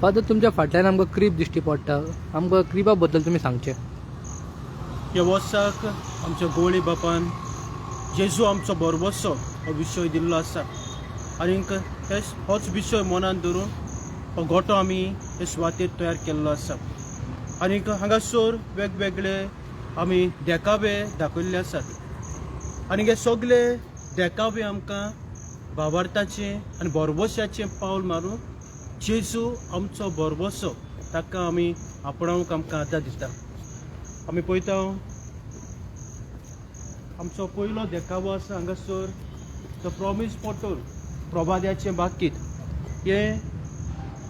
Father तुमच्या फाटल्यान आमकां क्रीब दिश्टी पडटा, आमकां क्रिबा बद्दल तुमी सांगचें. ह्या वर्साक आमच्या गोवळी बापान जेजू आमचो बरवसो हो विशय दिल्लो आसा आनीक होच विशय मनान धरून हो गोठो आमी हे सुवातेर तयार केल्लो आसा. आनीक हांगासर वेगवेगळे आमी देखावे दाखयल्ले आसात आनीक हे सगळे देखावे आमकां भावार्थाचे आनी बरवशाचें पावल मारून जेजू आमचो बरवसो ताका आमी आपणावंक आमकां आदार दिता. आमी पळयता आमचो पयलो देखावो आसा हांगासर द प्रॉमीस पोर्टल प्रभाद्याचें बाकीत. हे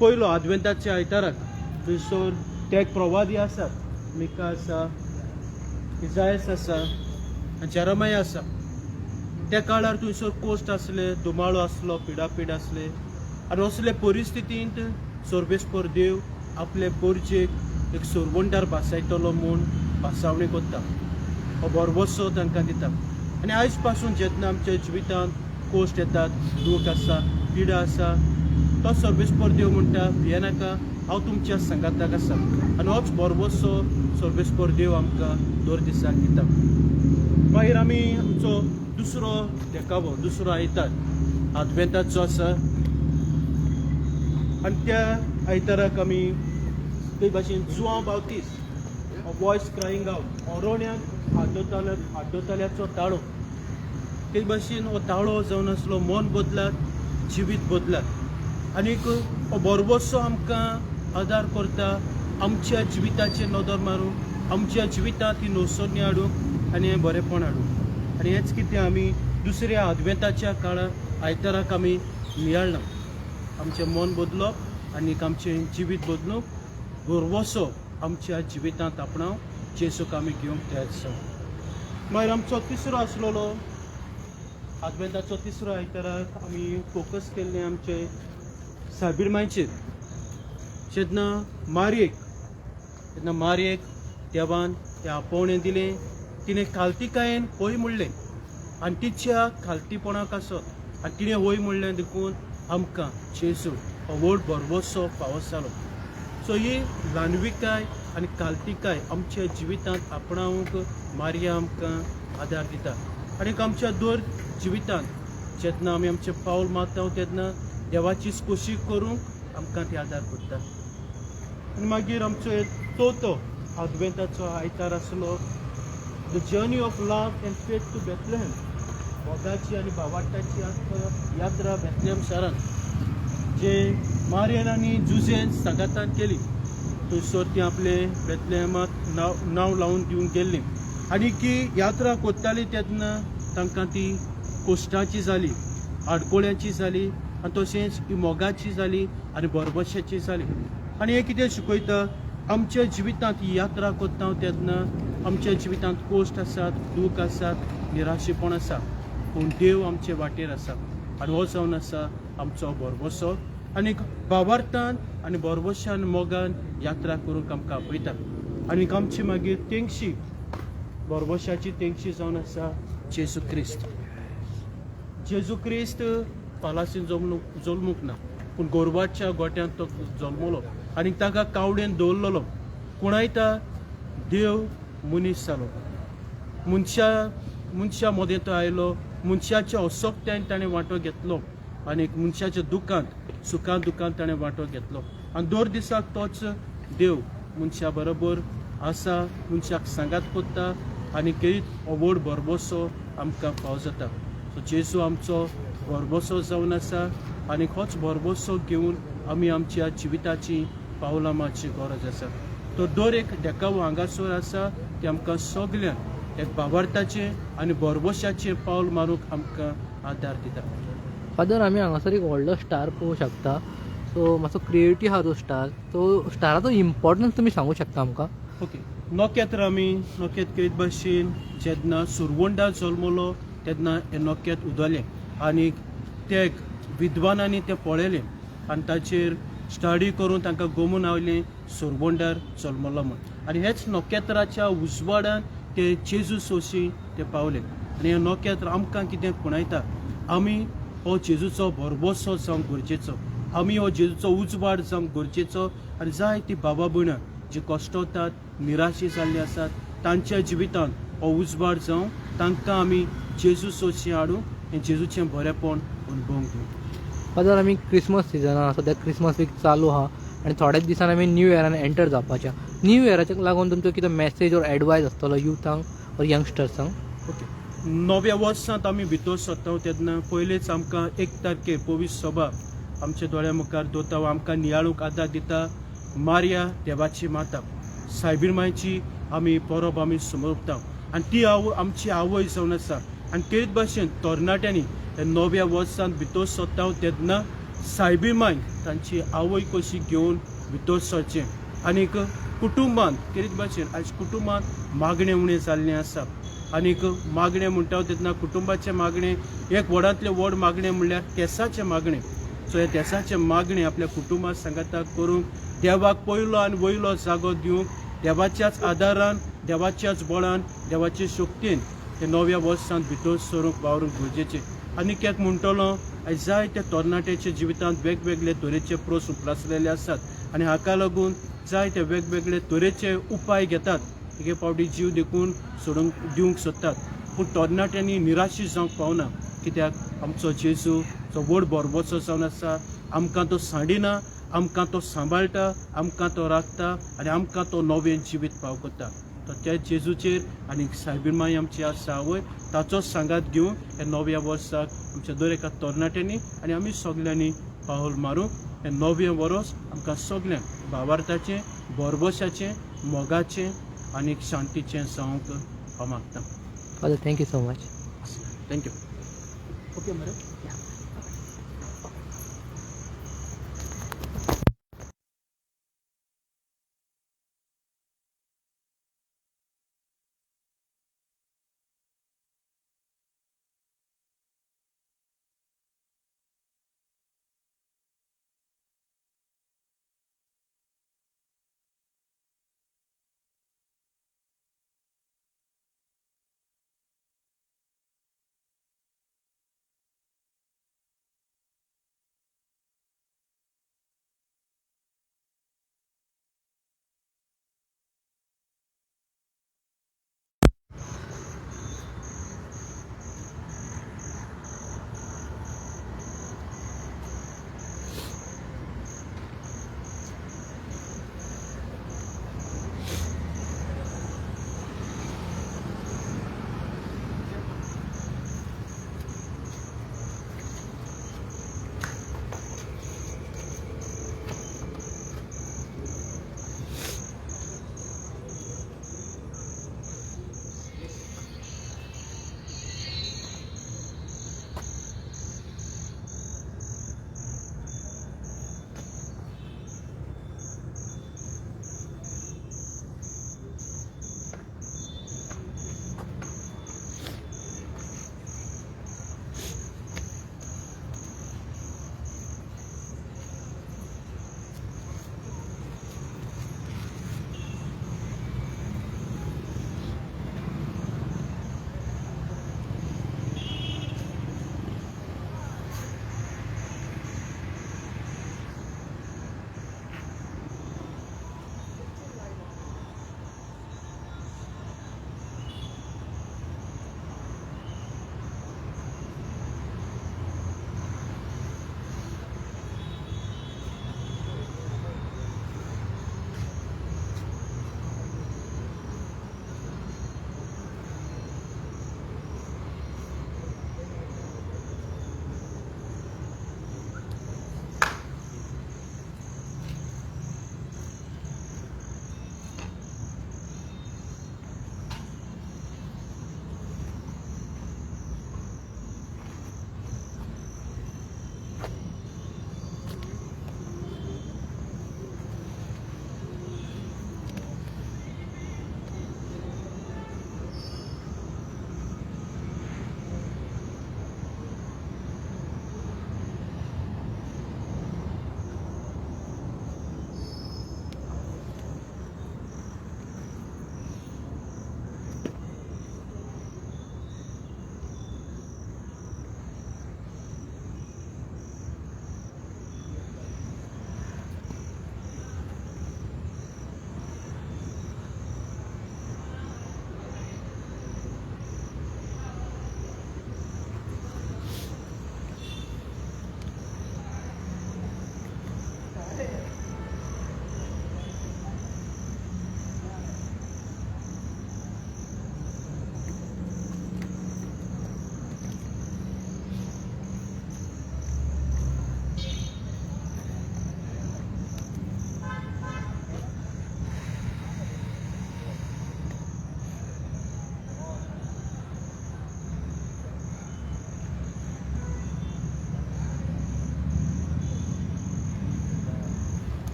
पयलो आदवेंताच्या आयताराक थंयसर ते एक प्रवादी आसात, मिका आसा, इजायस आसा आनी जेरमाया आसा. त्या काळार थंयसर कोस्ट आसले, दुमाळो आसलो, पिडापीड आसले आनी असले परिस्थितींत सर्वेस्पर देव आपले पोरचेक एक सुरवंडार भासायतलो म्हूण भासावणी करता, हो बरवसो तांकां दिता. आनी आयज पासून जेन्ना आमच्या जिवितांत कोस्ट येतात, दूख आसा, पिडा आसा, तो सर्वेस्पर देव म्हणटा भियेनाका, हांव तुमच्या संगाताक आसा. आनी होच बरवसो सर्वेस्पर देव आमकां दर दिसाक दिता. मागीर आमी आमचो दुसरो देखावो, दुसरो आयतार आदवेंताचो आसा आनी त्या आयताराक आमी ते भाशेन जुआंव बावतीस वॉयस क्रायींग आवट, ओरोण्याक आड्डोताल्याचो ताळो, ते भाशेन हो ताळो जावन आसलो मन बदलात, जिवीत बदलात. आनीक हो बरवसो आमकां आदार करता आमच्या जिविताचेर नदर मारूंक, आमच्या जिवितांत ही नोसोनी हाडूंक आनी हें बरेंपण हाडूंक. आनी हेंच कितें आमी दुसऱ्या आदवेंताच्या काळार आयताराक आमी नियाळना. आमचें मन बदलप आनीक आमचें जिवीत बदलूंक बरवसो आमच्या जिवितांत आपणाव जेजूक आमी घेवंक तयार आसा. मागीर आमचो तिसरो आसलेलो आदवेंताचो तिसरो आयताराक आमी फोकस केल्लें आमचे साबिरमांचेर. जेन्ना मारयेक देवान तें आपोवणें दिलें, तिणें खालतीकायेन होय म्हणलें आनी तिच्या खालतीपणाक आसत आनी तिणें होय म्हणलें देखून आमकां जेजू हो व्हड बरवसो फावो जालो. सो ही ल्हानविकाय आनी खालतीकाय आमच्या जिवितांत आपणावंक मारया आमकां आदार दिता. आनीक आमच्या दर जिवितांत जेन्ना आमी आमचें पावल मारता तेन्ना देवाची स्कोशी करूंक आमकां ती आदार करता. आनी मागीर आमचो चवथो आदवेंताचो आयतार आसलो the journey of love and faith to Bethlehem, मोगाची आनी भावार्थाची यात्रा बेथलेहम शारान, जे मारियन आनी जुजेन सांगातान केली. थंयसर ती आपले बेथलेहमाक नांव लावन दिवन गेल्लीं आनी की यात्रा कोत्ताली तेन्ना तांकां ती कोश्टाची जाली, आडकोळ्याची जाली आनी तशेंच ही मोगाची जाली आनी बरवशाची जाली. आनी हें कितें शिकयता, आमच्या जिवितांत ही यात्रा कोत्ता तेन्ना आमच्या जिवितांत कोश्ट आसात, दूख आसात, निराशेपण आसा, पूण देव आमचे वाटेर आसा आनी हो जावन आसा आमचो बरवसो. आनीक भावार्थान आनी बरवशान मोगान यात्रा करूंक आमकां आपयता. आनीक आमची मागीर तेंगशी बरवशाची तेंगशी जावन आसा जेजू क्रिस्त. जेजू क्रिस्त पालासीन जल्मूंक ना, पूण गोरवाच्या गोट्यांत तो जल्मलो आनीक ताका कावडेन दवरलेलो. कुणायता देव मनीस जालो, मनशा मदें तो आयलो, मनशाच्या असोकट्यान ताणें वांटो घेतलो आनीक मनशाच्या दुखांत सुखांत दुखांत ताणें वांटो घेतलो. आनी दर दिसाक तोच देव मनशा बरोबर आसा, मनशाक सांगात कोत्ता आनी करीत हो व्हड बरवसो आमकां फावो जाता. सो जेजू आमचो बरवसो जावन आसा आनीक होच बरवसो घेवन आमी आमच्या जिविताची पावलां मारची गरज आसा. तो दर एक देखावो हांगासर आसा ते आमकां सगल्यांक एक भावार्थाचें आनी बरवशाचें पावल मारूंक आमकां आदार दिता. फादर आमी हांगासर एक व्हडलो स्टार पळोवंक शकता. सो मातसो क्रिएटीव आहा तो स्टार, तो स्टाराचो इम्पॉर्टन्स तुमी सांगूंक शकता आमकां? ओके, नोकेत्र आमी नोकेत करीत भाशेन जेन्ना सुरवंडा जल्मलो तेन्ना हें नोकेत उदोलें आनीक ते विद्वानांनी तें पळयलें आनी ताचेर स्टडी करून तांकां गमून आयलें सुरवंडार जल्मलो म्हूण. आनी हेच नोकेत्राच्या उजवाडान ते जेजू सोशी ते पावले. आनी हें नोकेत्र आमकां कितें खुणायता, आमी हो जेजूचो बरवसो जावंक गरजेचो. आमी हो जेजूचो उजवाड जावंक गरजेचो आनी जायतीं बाबा भयणां जी कश्टवतात निराशी जाल्लीं आसात तांच्या जिवितांत हो उजवाड जावं तांकां आमी जेजू सोशी हाडूं आनी जेजूचें बरेंपण अनुभवंक दिवं. फादर आमी क्रिसमस सिजनान सद्या क्रिसमस वीक चालू आहा आनी थोड्याच दिसान आमी न्यू इयरान एंटर जावपाच्या. न्यू इयराच्या लागून तुमचो कितें मॅसेज ऑर एडवायस आसतलो युथांक ऑर यंगस्टर्सांक? ओके, नव्या वर्सांत आमी भितर सरता तेन्ना पयलींच आमकां 1 तारखेर पवित्र सभा आमच्या दोळ्या मुखार दवरता वा आमकां नियाळूंक आदार दिता. मारिया देवाची माता सायबीण मांयची आमी परब आमी समोरता आनी ती आमची आवय जावन आसा. आनी तेच भाशेन तरणाट्यांनी हे नव्या वर्सांत भितर सरता तेन्ना सायबीण मांय तांची आवय कशी घेवन भितर सरचें. आनीक कुटुंबान तेच भाशेन आयज कुटुंबांत मागणें उणें जाल्लें आसा. आनीक मागणें म्हणटा तेन्ना कुटुंबाचें मागणें एक व्हडांतलें व्हड मागणें म्हणल्यार केंसाचें मागणें. सो हे केंसाचें मागणें आपल्या कुटुंबा सांगाता करूंक देवाक पयलो आनी वयलो जागो दिवंक देवाच्याच आदारान देवाच्याच बळान देवाचे शक्तीन हे नव्या वर्सांत भितर सरूंक वावरूंक गरजेचें. आनीक एक म्हणटलो आयज जायते तरणाट्याच्या जिवितांत वेगवेगळे तरेचे प्रस्न उप्रासलेले आसात आनी हाका लागून जायते वेगवेगळे तरेचे उपाय घेतात. एक फावटी जीव देखून सोडूंक दिवंक सोदतात. पूण तरणाट्यांनी निराशी जावंक पावना कित्याक आमचो जेजू जो व्हड बरबोचो जावन आसा आमकां तो सांडिना, आमकां तो सांबाळटा, आमकां तो राखता आनी आमकां तो नवें जिवीत फाव करता. तर त्या जेजूचेर आनी सायबीण मांय आमची आसा आवय ताचोच सांगात घेवन हे नव्या वर्साक आमच्या दर एका तरणाट्यांनी आनी आमी सगल्यांनी पावल मारूंक हें नवें वर्स आमकां सगल्यांक भावार्थाचें बरबोशाचें मोगाचें आनी शांतीचें जावंक हांव मागतां. Father thank you so much. Thank you. Okay मरे.